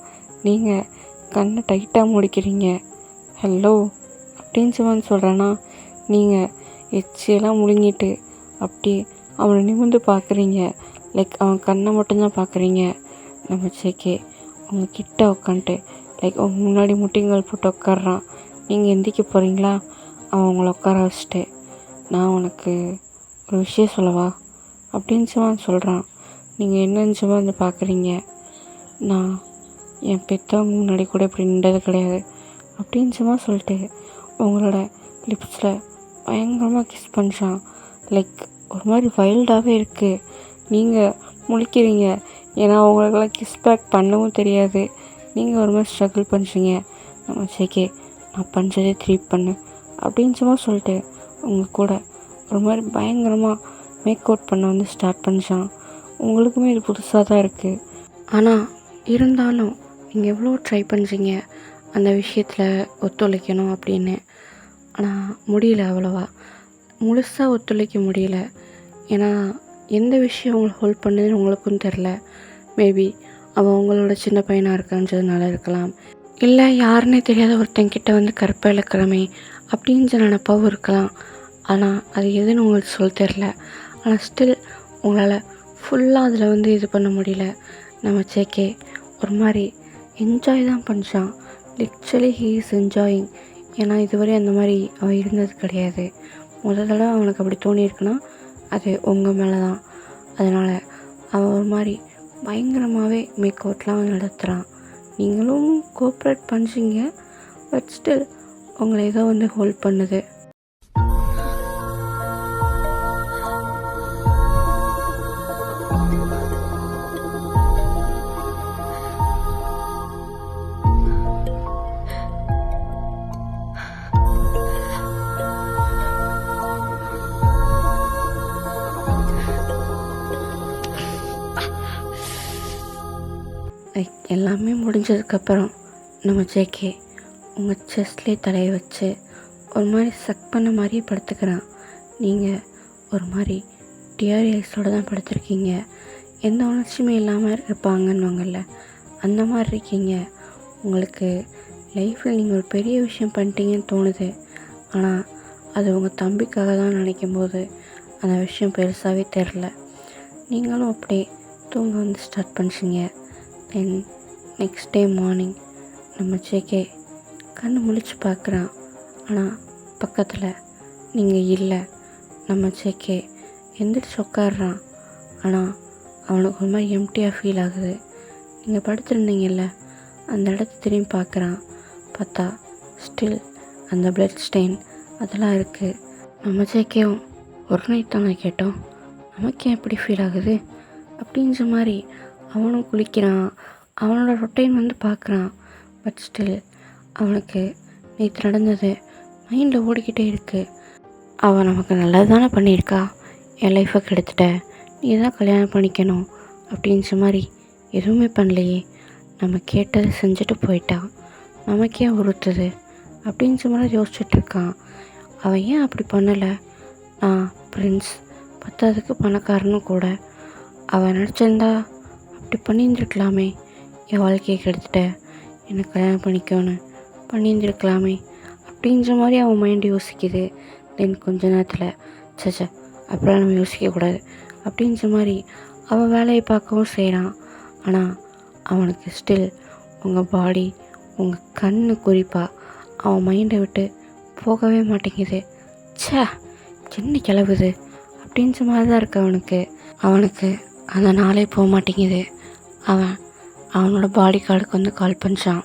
Speaker 1: நீங்கள் கண்ணை டைட்டாக முடிக்கிறீங்க. ஹலோ அப்படின்னு வந்து சொல்கிறான்னா, நீங்கள் எச்சியெல்லாம் முழுங்கிட்டு அப்படியே அவனை நிமிர்ந்து பார்க்குறீங்க. லைக் அவன் கண்ணை மட்டும்தான் பார்க்குறீங்க. நம்ம ஜேகே உங்கள் கிட்ட உட்காந்துட்டு லைக் உங்கள் முன்னாடி முட்டிங்கள் போட்டு உட்காடுறான். நீங்கள் எந்திரிக்க போகிறீங்களா? அவன் உங்களை உட்கார வச்சுட்டு, நான் உனக்கு ஒரு விஷயம் சொல்லவா அப்படின்னு சொல்கிறான். நீங்கள் என்னன்னு வந்து பார்க்குறீங்க. நான் என் பெற்றவங்க முன்னாடி கூட இப்படி நின்றது கிடையாது அப்படின்னு சொல்லிட்டு உங்களோட லிப்ஸில் பயங்கரமாக கிஸ் பண்ணுறான். லைக் ஒரு மாதிரி வைல்டாகவே இருக்குது. நீங்கள் முழிக்கிறீங்க, ஏன்னா அவங்களுக்கெல்லாம் கிஸ் பேக் பண்ணவும் தெரியாது. நீங்கள் ஒரு மாதிரி ஸ்ட்ரகிள் பண்ணுறீங்க. நம்ம ஜேகே நான் பண்ணுறதே த்ரீப் பண்ணு அப்படின்னு சொல்லிட்டு உங்கள் கூட ஒரு மாதிரி பயங்கரமாக மேக் அவுட் பண்ண ஸ்டார்ட் பண்ணிச்சான். உங்களுக்குமே இது புதுசாக தான் இருக்குது, ஆனால் இருந்தாலும் நீங்கள் எவ்வளோ ட்ரை பண்ணுறீங்க, அந்த விஷயத்தில் ஒத்துழைக்கணும் அப்படின்னு. ஆனால் முடியல, அவ்வளோவா முழுசாக ஒத்துழைக்க முடியல. ஏன்னா எந்த விஷயம் அவங்களை ஹோல்ட் பண்ணுதுன்னு உங்களுக்கும் தெரில. மேபி அவன் உங்களோட சின்ன பையனாக இருக்கான்றதுனால இருக்கலாம், இல்லை யாருன்னே தெரியாத ஒருத்தங்கிட்ட வந்து கற்பை இழக்கிறமே அப்படின்ற நினப்பாவும் இருக்கலாம். ஆனால் அது எதுன்னு உங்களுக்கு சொல்ல தெரில. ஆனால் ஸ்டில் உங்களால் ஃபுல்லாக அதில் வந்து இது பண்ண முடியல. நம்ம ஜேகே ஒரு மாதிரி என்ஜாய் தான் பண்ணுறான். Literally he is enjoying. ஏன்னா இதுவரை அந்த மாதிரி அவன் இருந்தது கிடையாது. தடவை அவனுக்கு அப்படி தோணியிருக்குன்னா அது உங்கள் மேலே தான். அதனால் அவன் ஒரு மாதிரி பயங்கரமாகவே மேக் அவுட்லாம் நடத்துகிறான். நீங்களும் கோஆப்ரேட் பண்ணுறீங்க, பட் ஸ்டில் உங்களை ஏதோ வந்து ஹோல்ட் பண்ணுது. எல்லாமே முடிஞ்சதுக்கப்புறம் நம்ம ஜேகே உங்கள் செஸ்ட்லேயே தலையை வச்சு ஒரு மாதிரி சக் பண்ண மாதிரியே படுத்துக்கிறான். நீங்கள் ஒரு மாதிரி டியர் ஐஸோடு தான் படுத்துருக்கீங்க. எந்த உணர்ச்சியுமே இல்லாமல் இருப்பாங்கன்னுவாங்கல்ல, அந்த மாதிரி இருக்கீங்க. உங்களுக்கு லைஃப்பில் நீங்கள் ஒரு பெரிய விஷயம் பண்ணிட்டீங்கன்னு தோணுது. ஆனால் அது உங்கள் தம்பிக்காக தான் நினைக்கும் போது அந்த விஷயம் பெருசாகவே தெரில. நீங்களும் அப்படியே தூங்க வந்து ஸ்டார்ட் பண்ணிச்சிங்க. தென் நெக்ஸ்ட் டே மார்னிங் நம்ம ஜேகே கண்ணு முழிச்சு பார்க்குறான். ஆனால் பக்கத்தில் நீங்கள் இல்லை. நம்ம ஜேகே எந்திரிச்சு உட்காடுறான். ஆனால் அவனுக்கு ஒரு மாதிரி எம்டியாக ஃபீல் ஆகுது. நீங்கள் படுத்துருந்தீங்கல்ல அந்த இடத்த திரும்பி பார்க்குறான். பார்த்தா ஸ்டில் அந்த பிளட் ஸ்டெயின் அதெல்லாம் இருக்குது. நம்ம ஜேகேவும் ஒரு நைட் தானே கேட்டோம், நமக்கே எப்படி ஃபீல் ஆகுது அப்படின்ற மாதிரி அவனும் குளிக்கிறான். அவனோட ரொட்டைன் வந்து பார்க்குறான். பட் ஸ்டில் அவனுக்கு நேற்று நடந்தது மைண்டில் ஓடிக்கிட்டே இருக்குது. அவன் நமக்கு நல்லது தானே பண்ணியிருக்கா, என் லைஃப்பை கெடுத்துட்ட, நீ தான் கல்யாணம் பண்ணிக்கணும் அப்படின்ற மாதிரி எதுவுமே பண்ணலையே, நம்ம கேட்டதை செஞ்சுட்டு போயிட்டான், நமக்கே உறுத்துது அப்படின்ற மாதிரி யோசிச்சுட்ருக்கான். அவன் ஏன் அப்படி பண்ணலை? நான் பிரின்ஸ், பத்தாவதுக்கு பணக்காரனும் கூட. அவன் நினச்சிருந்தா அப்படி பண்ணியிருந்துருக்கலாமே, என் வாழ்க்கையை கெடுத்துட்ட, எனக்கு கல்யாணம் பண்ணியிருந்துருக்கலாமே அப்படின்ற மாதிரி அவன் மைண்டு யோசிக்குது. தென் கொஞ்ச நேரத்தில் சச்ச அப்படிலாம் நம்ம யோசிக்கக்கூடாது அப்படின்ற மாதிரி அவன் வேலையை பார்க்கவும் செய்கிறான். ஆனால் அவனுக்கு ஸ்டில் உங்கள் பாடி, உங்கள் கண்ணு குறிப்பாக அவன் மைண்டை விட்டு போகவே மாட்டேங்குது. சே என்ன கிளவுது அப்படின்ற மாதிரி தான் இருக்குது அவனுக்கு அந்த நாளே போக மாட்டேங்குது. அவனோட பாடி கார்டுக்கு வந்து கால் பண்ணுறான்.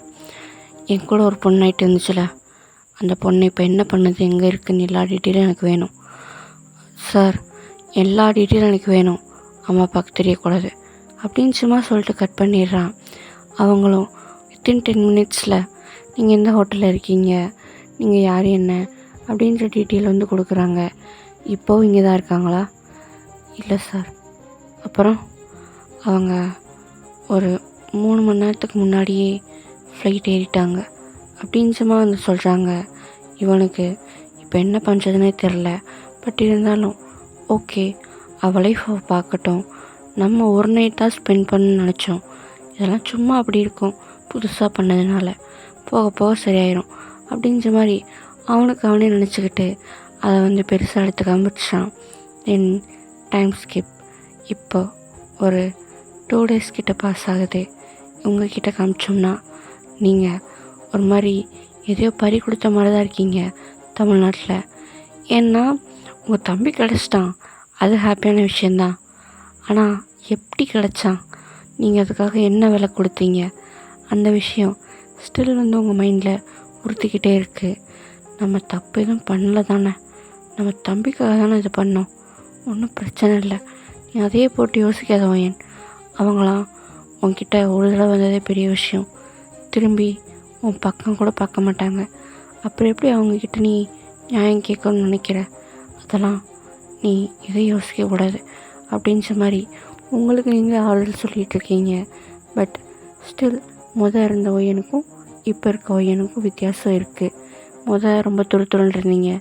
Speaker 1: என் கூட ஒரு பொண்ணு நைட்டு இருந்துச்சுல, அந்த பொண்ணு இப்போ என்ன பண்ணுது, எங்கே இருக்குதுன்னு எல்லா டீட்டெயிலும் எனக்கு வேணும் சார், எல்லா டீட்டெயிலும் எனக்கு வேணும், அம்மா அப்பாவுக்கு தெரியக்கூடாது அப்படின்னு சும்மா சொல்லிட்டு கட் பண்ணிடுறான். அவங்களும் வித்தின் 10 மினிட்ஸில் நீங்கள் எந்த ஹோட்டலில் இருக்கீங்க, நீங்கள் யார் என்ன அப்படின்ற டீட்டெயில் வந்து கொடுக்குறாங்க. இப்போது இங்கே தான் இருக்காங்களா? இல்லை சார். அப்புறம் அவங்க ஒரு 3 மணி நேரத்துக்கு முன்னாடியே ஃப்ளைட் ஏறிட்டாங்க அப்படின்னுமா வந்து சொல்கிறாங்க. இவனுக்கு இப்போ என்ன பண்ணுறதுனே தெரில. பட் இருந்தாலும் ஓகே, அவள் லைஃப் பார்க்கட்டும், நம்ம ஒரு நைட் தான் ஸ்பெண்ட் பண்ணணும்னு நினச்சோம், இதெல்லாம் சும்மா அப்படி இருக்கும், புதுசாக பண்ணதுனால போக போக சரியாயிடும் அப்படின்ற மாதிரி அவனுக்கு அவனே நினச்சிக்கிட்டு அதை வந்து பெருசாக எடுத்து காமிச்சான். தென் டைம் ஸ்கிப். இப்போ ஒரு 2 days கிட்ட பாஸ் ஆகுது. உங்ககிட்ட காமிச்சோம்னா நீங்கள் ஒரு மாதிரி எதையோ பறி கொடுத்த மாதிரி தான் இருக்கீங்க தமிழ்நாட்டில். ஏன்னா உங்கள் தம்பி கிடச்சிட்டான், அது ஹாப்பியான விஷயந்தான். ஆனால் எப்படி கிடச்சான், நீங்கள் அதுக்காக என்ன விலை கொடுத்தீங்க, அந்த விஷயம் ஸ்டில் வந்து உங்கள் மைண்டில் உறுத்திக்கிட்டே இருக்குது. நம்ம தப்பு எதுவும் பண்ணல தானே, நம்ம தம்பிக்காக தானே இது பண்ணோம், ஒன்றும் பிரச்சனை இல்லை, நீ அதையே போட்டு யோசிக்காதவன். ஏன் அவங்களாம் உன்கிட்ட ஒரு தடவை வந்ததே பெரிய விஷயம், திரும்பி உன் பக்கம் கூட பார்க்க மாட்டாங்க, அப்புறம் எப்படி அவங்கக்கிட்ட நீ நியாயம் கேட்கணும்னு நினைக்கிற, அதெல்லாம் நீ இதை யோசிக்கக்கூடாது அப்படின்ற மாதிரி உங்களுக்கு நீங்கள் ஆறுதல் சொல்லிகிட்ருக்கீங்க. பட் ஸ்டில் இருந்த ஒய்யனுக்கும் இப்போ இருக்க எனக்கும் வித்தியாசம் இருக்குது. ரொம்ப துருத்துருன்னு இருந்தீங்க.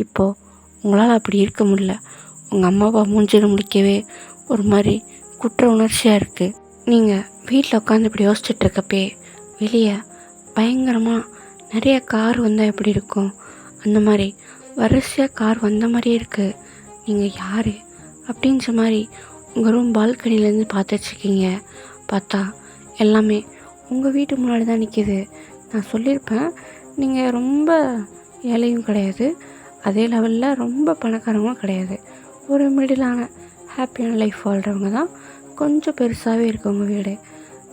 Speaker 1: இப்போது உங்களால் அப்படி இருக்க முடியல. உங்கள் அம்மா அப்பா மூஞ்சில முடிக்கவே ஒரு மாதிரி குற்ற உணர்ச்சியாக இருக்குது. நீங்கள் வீட்டில் உட்காந்து இப்படி யோசிச்சுட்ருக்கப்பே வெளியே பயங்கரமாக நிறைய கார் வந்தால் எப்படி இருக்கும், அந்த மாதிரி வரிசையாக கார் வந்த மாதிரியே இருக்குது. நீங்கள் யார் அப்படின்ற மாதிரி உங்கள் ரூம் பால்கனிலேருந்து பார்த்துட்ருக்கீங்க. பார்த்தா எல்லாமே உங்கள் வீட்டு முன்னாடி தான் நிற்கிது. நான் சொல்லியிருப்பேன், நீங்கள் ரொம்ப ஏழையும் கிடையாது, அதே லெவலில் ரொம்ப பணக்காரங்களும் கிடையாது. ஒரு மிடிலான ஹாப்பியான லைஃப் வாழ்கிறவங்க தான். கொஞ்சம் பெருசாகவே இருக்குது உங்கள் வீடு,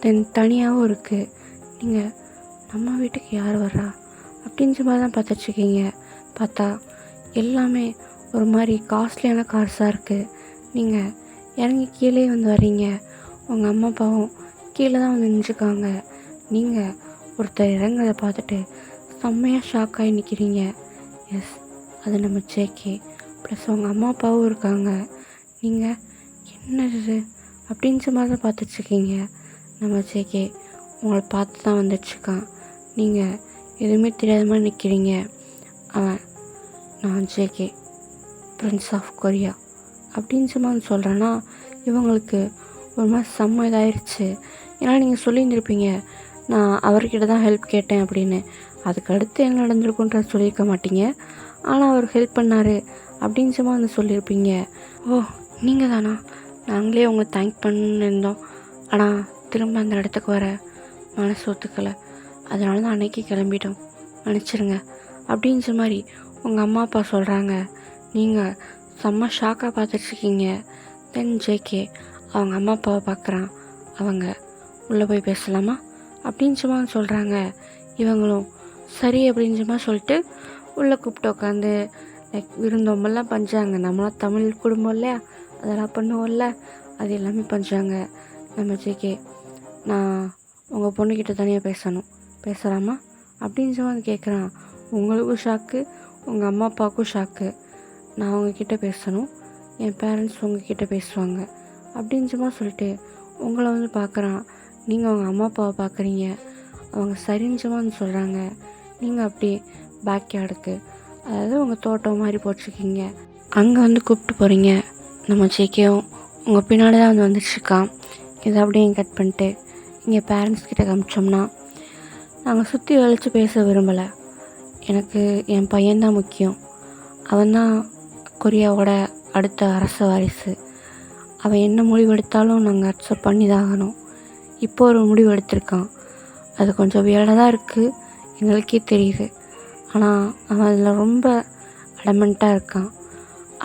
Speaker 1: தென் தனியாகவும் இருக்குது. நீங்கள் நம்ம வீட்டுக்கு யார் வர்றா அப்படின்ற மாதிரி தான் பார்த்துட்ருக்கீங்க. பார்த்தா எல்லாமே ஒரு மாதிரி காஸ்ட்லியான கார்ஸாக இருக்குது. நீங்கள் இறங்கி கீழே வந்து வர்றீங்க. உங்கள் அம்மா அப்பாவும் கீழே தான் வந்து நின்றுருக்காங்க. நீங்கள் ஒருத்தர் இறங்குறதை பார்த்துட்டு செம்மையாக ஷாக் ஆகி நிற்கிறீங்க. எஸ், அது நம்ம ஜேகே ப்ளஸ் உங்கள் அம்மா அப்பாவும் இருக்காங்க. நீங்கள் என்னது அப்படின்ற மாதிரி தான் பார்த்துட்ருக்கீங்க. நம்ம ஜேகே உங்களை பார்த்து தான் வந்துட்டுருக்கான். நீங்கள் எதுவுமே தெரியாத மாதிரி நிற்கிறீங்க. அவன், நான் ஜேகே பிரின்ஸ் ஆஃப் கொரியா அப்படின்ற மாதிரி சொல்கிறேன்னா இவங்களுக்கு ஒரு மாதிரி செம்ம இதாகிடுச்சு. ஏன்னா நீங்கள் சொல்லியிருந்துருப்பீங்க, நான் அவர்கிட்ட தான் ஹெல்ப் கேட்டேன் அப்படின்னு. அதுக்கு அடுத்து என்ன நடந்திருக்குன்ற சொல்லியிருக்க மாட்டீங்க. ஆனால் அவர் ஹெல்ப் பண்ணார் அப்படின்ற மாதிரி வந்து சொல்லியிருப்பீங்க. ஓ, நீங்கள் தானா? நாங்களே உங்களை தேங்க் பண்ணணுன்னு இருந்தோம், ஆனால் திரும்ப அந்த இடத்துக்கு வர மனசு ஒத்துக்கலை, அதனால தான் அன்னைக்கு கிளம்பிட்டோம், மன்னிச்சிருங்க அப்படின்ற மாதிரி உங்கள் அம்மா அப்பா சொல்கிறாங்க. நீங்கள் செம்ம ஷாக்காக பார்த்துட்ருக்கீங்க. தென் ஜேகே அவங்க அம்மா அப்பாவை பார்க்குறான். அவங்க உள்ளே போய் பேசலாமா அப்படின்ற மாதிரி சொல்கிறாங்க. இவங்களும் சரி அப்படின்ற மாதிரி சொல்லிட்டு உள்ளே கூப்பிட்டு உட்காந்து லைக் விருந்தோம்பெல்லாம் பஞ்சாங்க. நம்மளாம் தமிழ் குடும்பம் இல்லையா, அதெல்லாம் பண்ணுவோம்ல, அது எல்லாமே பஞ்சாங்க. நம்ம ஜேகே, நான் உங்கள் பொண்ணுக்கிட்ட தனியாக பேசலாமா அப்படின்ற மாதிரி கேட்குறான். உங்களுக்கும் ஷாக்கு, உங்கள் அம்மா அப்பாவுக்கும் ஷாக்கு. நான் அவங்கக்கிட்ட பேசணும், என் பேரண்ட்ஸ் உங்ககிட்ட பேசுவாங்க அப்படின்ற மாதிரி சொல்லிட்டு உங்களை வந்து பார்க்குறான். நீங்கள் அவங்க அம்மா அப்பாவை பார்க்குறீங்க. அவங்க சரின்ற மாதிரி சொல்கிறாங்க. நீங்கள் அப்படியே பேக்யார்டுக்கு, அதாவது உங்கள் தோட்டம் மாதிரி போட்டிருக்கீங்க, அங்கே வந்து கூப்பிட்டு போகிறீங்க. நம்ம ஜேகேவும் உங்கள் பின்னாடி தான் வந்து வந்துட்டுருக்கான். இதை அப்படியே கட் பண்ணிட்டு இங்கே பேரண்ட்ஸ் கிட்ட காமிச்சோம்னா, நாங்கள் சுற்றி வளைச்சி பேச விரும்பலை, எனக்கு என் பையன்தான் முக்கியம், அவன் தான் கொரியாவோட அடுத்த அரச வாரிசு, அவன் என்ன முடிவு எடுத்தாலும் நாங்கள் அக்செப்ட் பண்ணி தான் ஆகணும். இப்போ ஒரு முடிவு எடுத்திருக்கான், அது கொஞ்சம் வியர்டாக தான் இருக்குது, எங்களுக்கே தெரியுது, ஆனால் அவன் அதில் ரொம்ப அடமெண்ட்டாக இருக்கான்.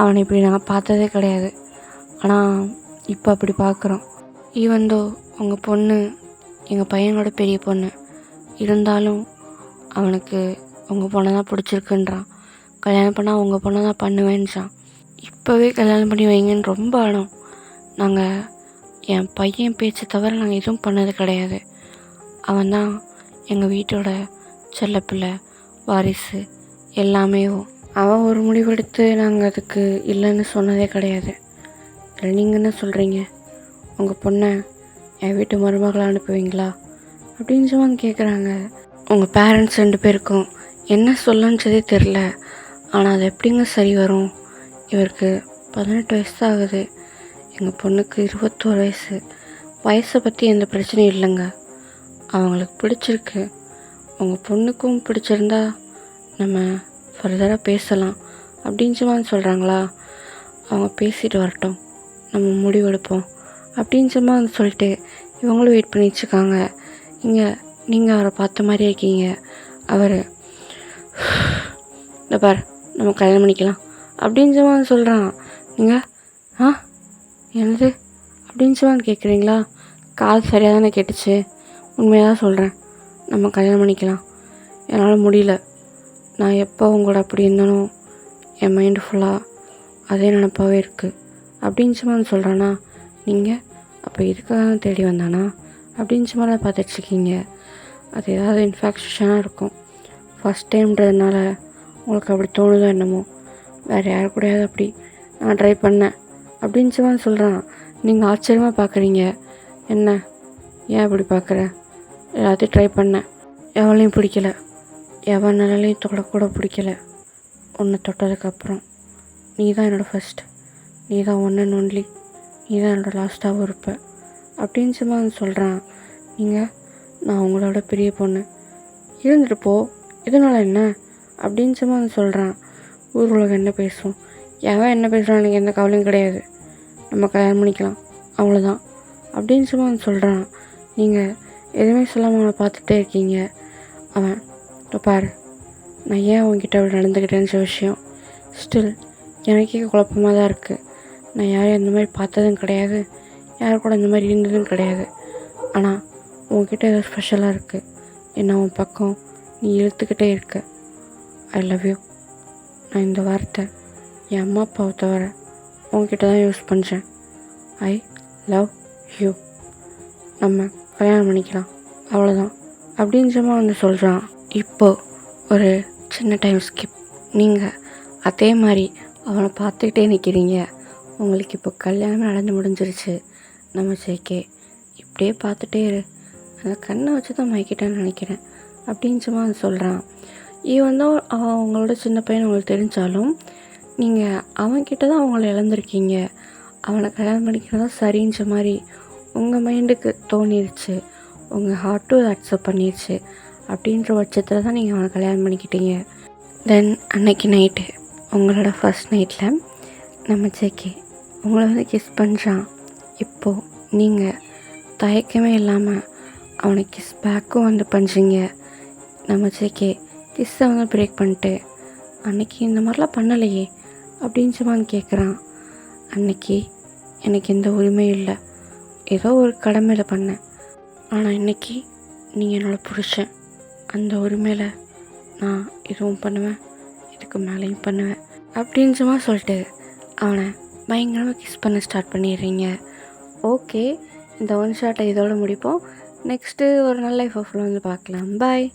Speaker 1: அவனை இப்படி நாங்கள் பார்த்ததே கிடையாது, ஆனால் இப்போ அப்படி பார்க்குறோம். ஈவந்தோ உங்கள் பொண்ணு எங்கள் பையனோட பெரிய பொண்ணு, இருந்தாலும் அவனுக்கு உங்கள் பொண்ணை தான் பிடிச்சிருக்குன்றான். கல்யாணம் பண்ணால் உங்கள் பொண்ணை தான் பண்ணுவேன்றான். இப்போவே கல்யாணம் பண்ணி வைங்கன்னு ரொம்ப ஆடும். நாங்கள் என் பையன் பேச்சை தவிர நாங்கள் எதுவும் பண்ணது கிடையாது. அவன் தான் எங்கள் வீட்டோட செல்லப்பிள்ளை, வாரிசு எல்லாமே. அவன் ஒரு முடிவெடுத்து நாங்கள் அதுக்கு இல்லைன்னு சொன்னதே கிடையாது. இல்லை, நீங்கள் என்ன சொல்கிறீங்க? உங்கள் பொண்ணை என் வீட்டு மருமகளாக அனுப்புவீங்களா அப்படின்னு சொல்லி கேட்குறாங்க. உங்கள் பேரண்ட்ஸ் 2 பேருக்கும் என்ன சொல்லன்றதே தெரில, ஆனால் அது எப்படிங்க சரி வரும்? இவருக்கு 18 வயசு தான் ஆகுது, எங்கள் பொண்ணுக்கு 21 வயசு. வயசை பற்றி எந்த பிரச்சனையும் இல்லைங்க, அவங்களுக்கு பிடிச்சிருக்கு, உங்கள் பொண்ணுக்கும் பிடிச்சிருந்தா நம்ம ஃபர்தராக பேசலாம் அப்படின்ற மாதிரி சொல்கிறாங்களா? அவங்க பேசிட்டு வரட்டும், நம்ம முடிவெடுப்போம் அப்படின்ற மாதிரி சொல்லிட்டு இவங்களும் வெயிட் பண்ணிட்டுருக்காங்க. இங்கே நீங்கள் அவரை பார்த்த மாதிரியே இருக்கீங்க. அவர் இந்த பார், நம்ம கல்யாணம் பண்ணிக்கலாம் அப்படின்ற மாதிரி சொல்கிறான். நீங்கள் என்னது அப்படின்ற மாதிரி கேட்குறீங்களா? கால் சரியாக தானே கேட்டுச்சு, உண்மையாக தான் சொல்கிறேன், நம்ம கல்யாணம் பண்ணிக்கலாம். என்னால் முடியல, நான் எப்போ உங்களோட அப்படி இருந்தனோ என் மைண்டு ஃபுல்லாக அதே நினப்பாகவே இருக்குது அப்படின்ற மாதிரி சொல்கிறானா? நீங்கள் அப்போ இதுக்காக தான் தேடி வந்தானா அப்படின்ற மாதிரி பார்த்துட்ருக்கீங்க. அது ஏதாவது இன்ஃபெக்ஷனாக இருக்கும், ஃபஸ்ட் டைம்ன்றதுனால உங்களுக்கு அப்படி தோணுதோ என்னமோ. வேறு யார் கூடயாவது அப்படி நான் ட்ரை பண்ணேன் அப்படின்ற மாதிரி சொல்கிறான். நீங்கள் ஆச்சரியமாக பார்க்குறீங்க. என்ன, ஏன் அப்படி பார்க்குற? எல்லாத்தையும் ட்ரை பண்ணேன், எவளையும் பிடிக்கல, எவன் நிழலையும் தொடக்கூட பிடிக்கல. உன்னை தொட்டதுக்கப்புறம் நீ தான் என்னோடய ஃபஸ்ட், நீ தான் ஒன் அண்ட் ஒன்லி, நீ தான் என்னோடய லாஸ்ட்டாகவும் இருப்ப அப்படின்னு சும்மா வந்து சொல்கிறான். நீங்கள் நான் உங்களோட பெரிய பொண்ணு, இருந்துட்டு போ, இதனால் என்ன அப்படின்னு சும்மா வந்து சொல்கிறான். ஊர் உலகம் என்ன பேசும், எவன் என்ன பேசுகிறான் எனக்கு எந்த கவலையும் கிடையாது, நம்ம கல்யாணம் பண்ணிக்கலாம் அவ்வளோதான் அப்படின்னு சும்மா வந்து சொல்கிறான். நீங்கள் எதுவுமே சொல்லாமல் அவனை பார்த்துட்டே இருக்கீங்க. அவன் பாரு, நான் ஏன் அவன்கிட்ட அப்படி நடந்துக்கிட்டேன்ற விஷயம் ஸ்டில் எனக்கே குழப்பமாக தான் இருக்குது. நான் யாரையும் இந்த மாதிரி பார்த்ததும் கிடையாது, யார் கூட இந்த மாதிரி இருந்ததும் கிடையாது. ஆனால் உன்கிட்ட ஏதோ ஸ்பெஷலாக இருக்குது. என்ன உன் பக்கம் நீ இழுத்துக்கிட்டே இருக்க. I love you. நான் இந்த வார்த்தை என் அம்மா அப்பாவை தவிர உன்கிட்ட தான் யூஸ் பண்ணுறேன். I love you. நம்ம கல்யாணம் பண்ணிக்கலாம் அவ்வளோதான் அப்படின்னு சும்மா வந்து சொல்கிறான். இப்போது ஒரு சின்ன டைம் ஸ்கிப். நீங்கள் அதே மாதிரி அவனை பார்த்துக்கிட்டே நிற்கிறீங்க. உங்களுக்கு இப்போ கல்யாணம் நடந்து முடிஞ்சிருச்சு. நம்ம ஜேகே இப்படியே பார்த்துட்டே இரு, அந்த கண்ணை வச்சு தான் மயக்கிட்டேன்னு நினைக்கிறேன் அப்படின்னு சும்மா வந்து சொல்கிறான். இவன் தான் அவங்களோட சின்ன பையன் உங்களுக்கு தெரிஞ்சாலும் நீங்கள் அவன்கிட்ட தான் அவங்கள இழந்திருக்கீங்க. அவனை கல்யாணம் பண்ணிக்கிறதா சரின்ற மாதிரி உங்கள் மைண்டுக்கு தோணிருச்சு, உங்கள் ஹார்ட்டும் அக்செப்ட் பண்ணிடுச்சு. அப்படின்ற பட்சத்தில் தான் நீங்கள் அவனை கல்யாணம் பண்ணிக்கிட்டீங்க. தென் அன்னைக்கு நைட்டு உங்களோட ஃபர்ஸ்ட் நைட்டில் நம்ம ஜேகே உங்களை வந்து கிஸ் பண்ணுறான். இப்போது நீங்கள் தயக்கமே இல்லாமல் அவனை கிஸ் பேக்கும் வந்து பண்ணுறீங்க. நம்ம ஜேகே கிஸ்ஸை வந்து பிரேக் பண்ணிட்டு, அன்னைக்கு இந்த மாதிரிலாம் பண்ணலையே அப்படின்னு சும்மா கேட்குறான். அன்னைக்கு எனக்கு எந்த உரிமையும் இல்லை, ஏதோ ஒரு கடமையில் பண்ணேன். ஆனால் இன்றைக்கி நீங்கள் என்னோடய புருஷன், அந்த உரிமையில் நான் இதுவும் பண்ணுவேன், இதுக்கு மேலேயும் பண்ணுவேன் அப்படின்னு சும்மா சொல்லிட்டு அவனை பயங்கரமாக கிஸ் பண்ண ஸ்டார்ட் பண்ணிடுறீங்க. ஓகே, இந்த ஒன் ஷாட்டை இதோடு முடிப்போம். நெக்ஸ்ட்டு ஒரு நல்ல லைஃப் ஆஃபில் வந்து பார்க்கலாம். பாய்.